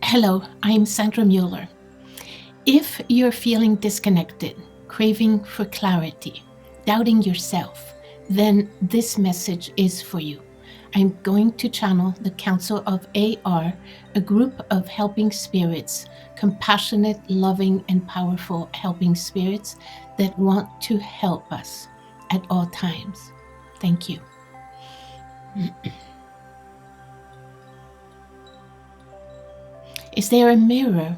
Hello, I'm Sandra Muller. If you're feeling disconnected, craving for clarity, doubting yourself, then this message is for you. I'm going to channel the Council of AR, a group of helping spirits, compassionate, loving, and powerful helping spirits that want to help us at all times. Thank you. Is there a mirror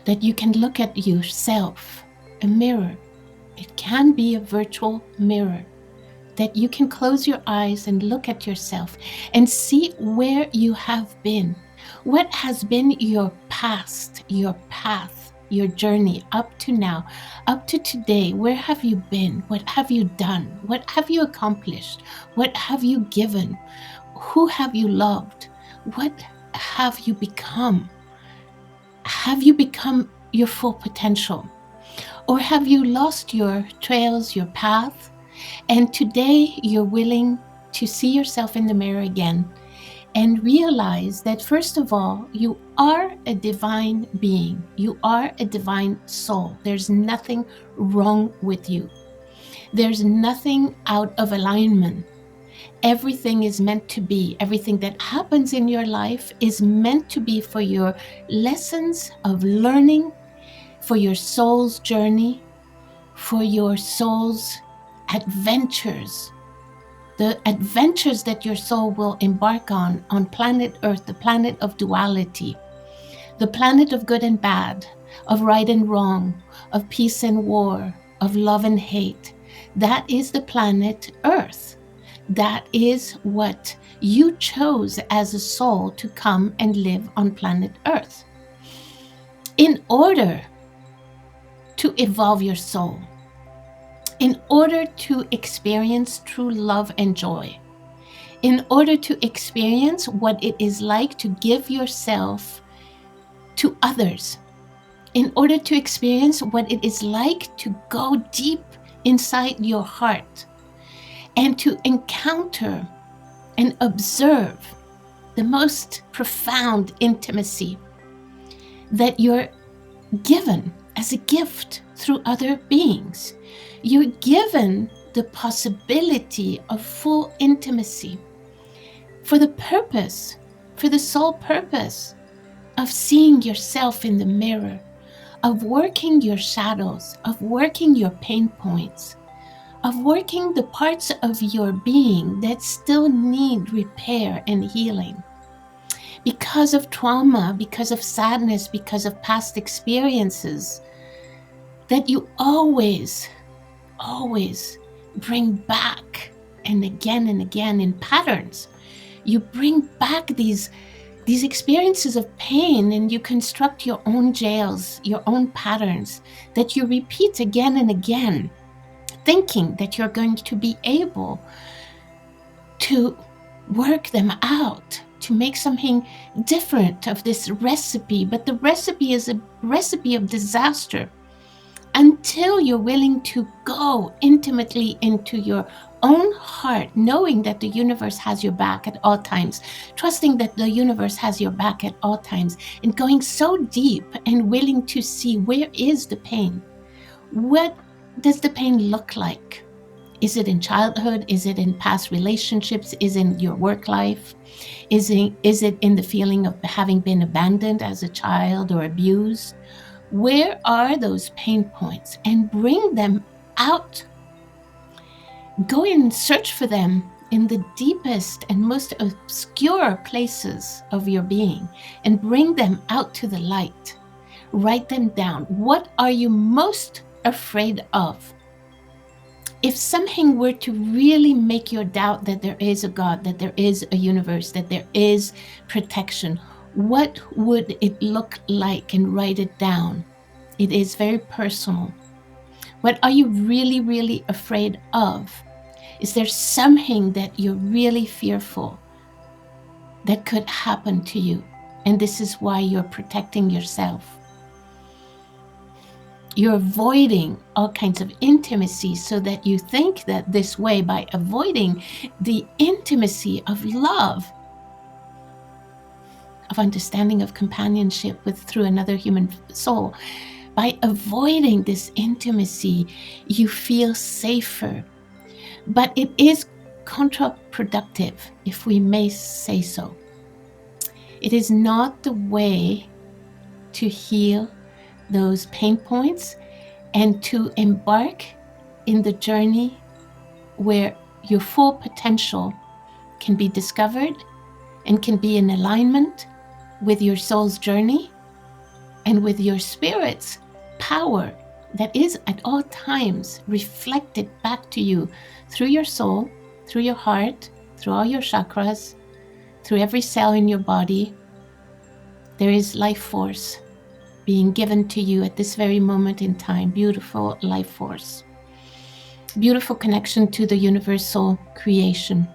that you can look at yourself? A mirror. It can be a virtual mirror that you can close your eyes and look at yourself and see where you have been. What has been your past, your path, your journey up to now, up to today? Where have you been? What have you done? What have you accomplished? What have you given? Who have you loved? What have you become? Have you become your full potential? Or have you lost your trails, your path? And today you're willing to see yourself in the mirror again and realize that, first of all, you are a divine being. You are a divine soul. There's nothing wrong with you. There's nothing out of alignment. Everything is meant to be. Everything that happens in your life is meant to be for your lessons of learning, for your soul's journey, for your soul's adventures, the adventures that your soul will embark on planet Earth, the planet of duality, the planet of good and bad, of right and wrong, of peace and war, of love and hate. That is the planet Earth. That is what you chose as a soul to come and live on planet Earth. In order to evolve your soul, in order to experience true love and joy, in order to experience what it is like to give yourself to others, in order to experience what it is like to go deep inside your heart and to encounter and observe the most profound intimacy that you're given as a gift through other beings. You're given the possibility of full intimacy for the purpose, for the sole purpose of seeing yourself in the mirror, of working your shadows, of working your pain points, of working the parts of your being that still need repair and healing. Because of trauma, because of sadness, because of past experiences, that you always bring back, and again in patterns. You bring back these experiences of pain, and you construct your own jails, your own patterns that you repeat again and again, thinking that you're going to be able to work them out, to make something different of this recipe. But the recipe is a recipe of disaster until you're willing to go intimately into your own heart, knowing that the universe has your back at all times, trusting that the universe has your back at all times, and going so deep and willing to see, where is the pain? What does the pain look like? Is it in childhood? Is it in past relationships? Is it in your work life? Is it in the feeling of having been abandoned as a child or abused? Where are those pain points? And bring them out. Go and search for them in the deepest and most obscure places of your being and bring them out to the light. Write them down. What are you most afraid of? If something were to really make you doubt that there is a God, that there is a universe, that there is protection, what would it look like? And write it down. It is very personal. What are you really afraid of? Is there something that you're really fearful that could happen to you? And this is why you're protecting yourself. You're avoiding all kinds of intimacy so that you think that this way, by avoiding the intimacy of love, of understanding, of companionship through another human soul. By avoiding this intimacy, you feel safer. But it is counterproductive, if we may say so. It is not the way to heal those pain points and to embark in the journey where your full potential can be discovered and can be in alignment with your soul's journey and with your spirit's power that is at all times reflected back to you through your soul, through your heart, through all your chakras, through every cell in your body. There is life force being given to you at this very moment in time. Beautiful life force. Beautiful connection to the universal creation,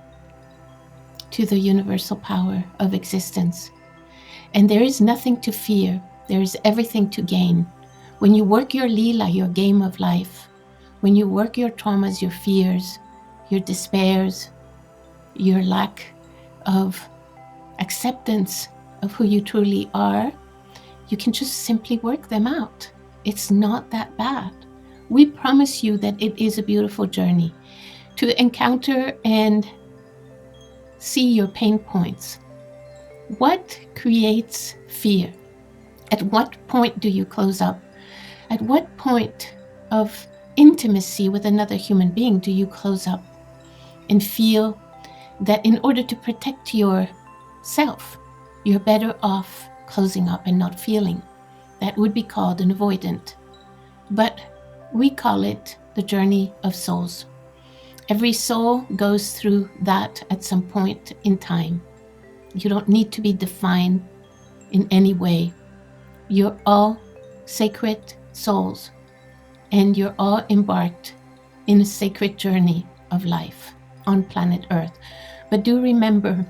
to the universal power of existence. And there is nothing to fear. There is everything to gain. When you work your lila, your game of life, when you work your traumas, your fears, your despairs, your lack of acceptance of who you truly are, you can just simply work them out. It's not that bad. We promise you that it is a beautiful journey to encounter and see your pain points. What creates fear? At what point do you close up? At what point of intimacy with another human being do you close up and feel that in order to protect yourself, you're better off closing up and not feeling? That would be called an avoidant. But we call it the journey of souls. Every soul goes through that at some point in time. You don't need to be defined in any way. You're all sacred souls, and you're all embarked in a sacred journey of life on planet Earth. But do remember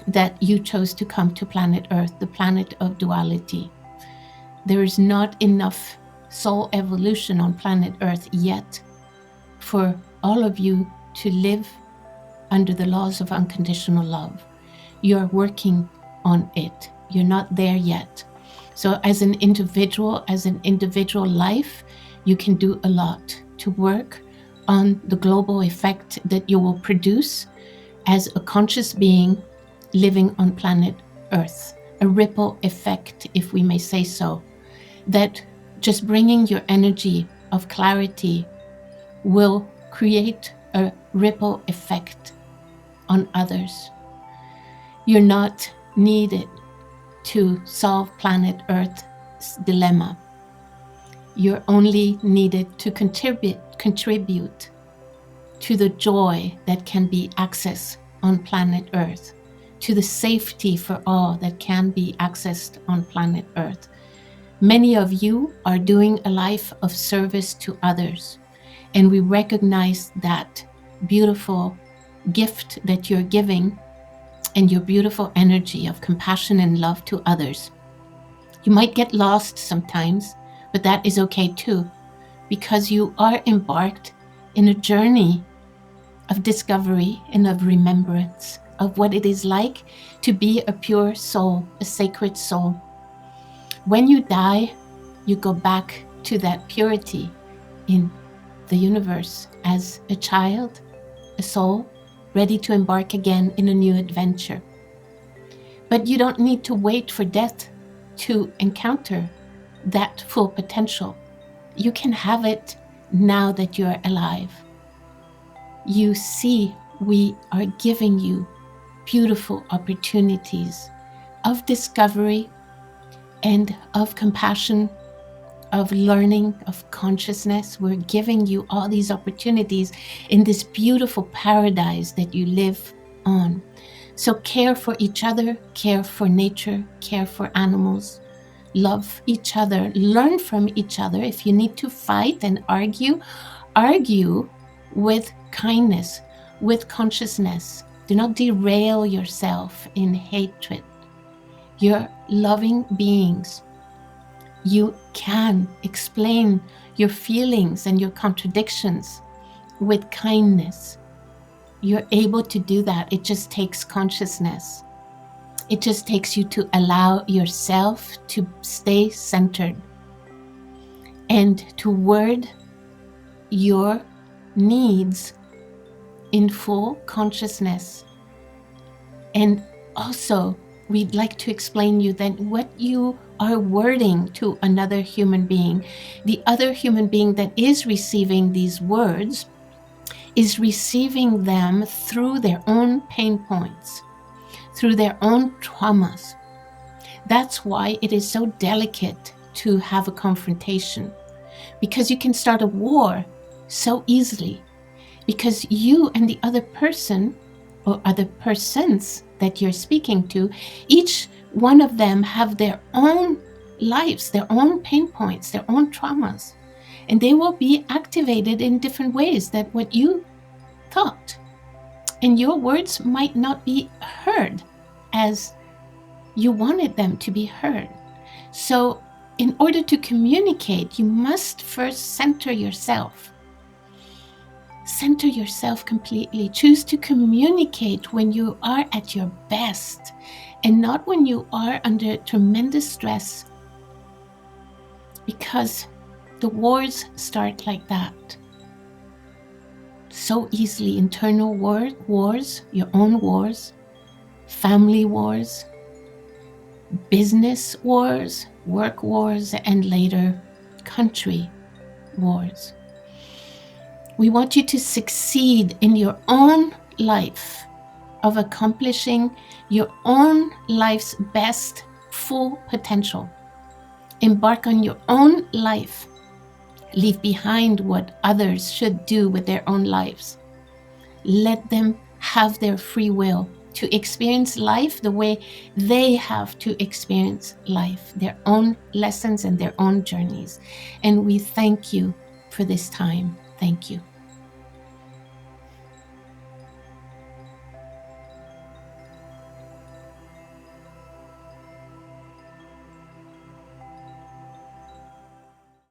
that you chose to come to planet Earth, the planet of duality. There is not enough soul evolution on planet Earth yet for all of you to live under the laws of unconditional love. You're working on it. You're not there yet. So as an individual life, you can do a lot to work on the global effect that you will produce as a conscious being living on planet Earth. A ripple effect, if we may say so, that just bringing your energy of clarity will create a ripple effect on others. You're not needed to solve planet Earth's dilemma. You're only needed to contribute to the joy that can be accessed on planet Earth, to the safety for all that can be accessed on planet Earth. Many of you are doing a life of service to others, and we recognize that beautiful gift that you're giving and your beautiful energy of compassion and love to others. You might get lost sometimes, but that is okay too, because you are embarked in a journey of discovery and of remembrance of what it is like to be a pure soul, a sacred soul. When you die, you go back to that purity in the universe as a child, a soul, ready to embark again in a new adventure. But you don't need to wait for death to encounter that full potential. You can have it now that you're alive. You see, we are giving you beautiful opportunities of discovery and of compassion, of learning, of consciousness. We're giving you all these opportunities in this beautiful paradise that you live on. So care for each other, care for nature, care for animals, love each other, learn from each other. If you need to fight and argue with kindness, with consciousness. Do not derail yourself in hatred. You're loving beings. You can explain your feelings and your contradictions with kindness. You're able to do that. It just takes consciousness. It just takes you to allow yourself to stay centered and to word your needs in full consciousness. And also, we'd like to explain you that what you are wording to another human being, the other human being that is receiving these words, is receiving them through their own pain points, through their own traumas. That's why it is so delicate to have a confrontation, because you can start a war so easily, because you and the other person or other persons that you're speaking to, each one of them have their own lives, their own pain points, their own traumas, and they will be activated in different ways than what you thought. And your words might not be heard as you wanted them to be heard. So in order to communicate, you must first center yourself. Center yourself completely. Choose to communicate when you are at your best and not when you are under tremendous stress, because the wars start like that. So easily. Internal wars, your own wars, family wars, business wars, work wars, and later country wars. We want you to succeed in your own life of accomplishing your own life's best full potential. Embark on your own life. Leave behind what others should do with their own lives. Let them have their free will to experience life the way they have to experience life, their own lessons and their own journeys. And we thank you for this time. Thank you.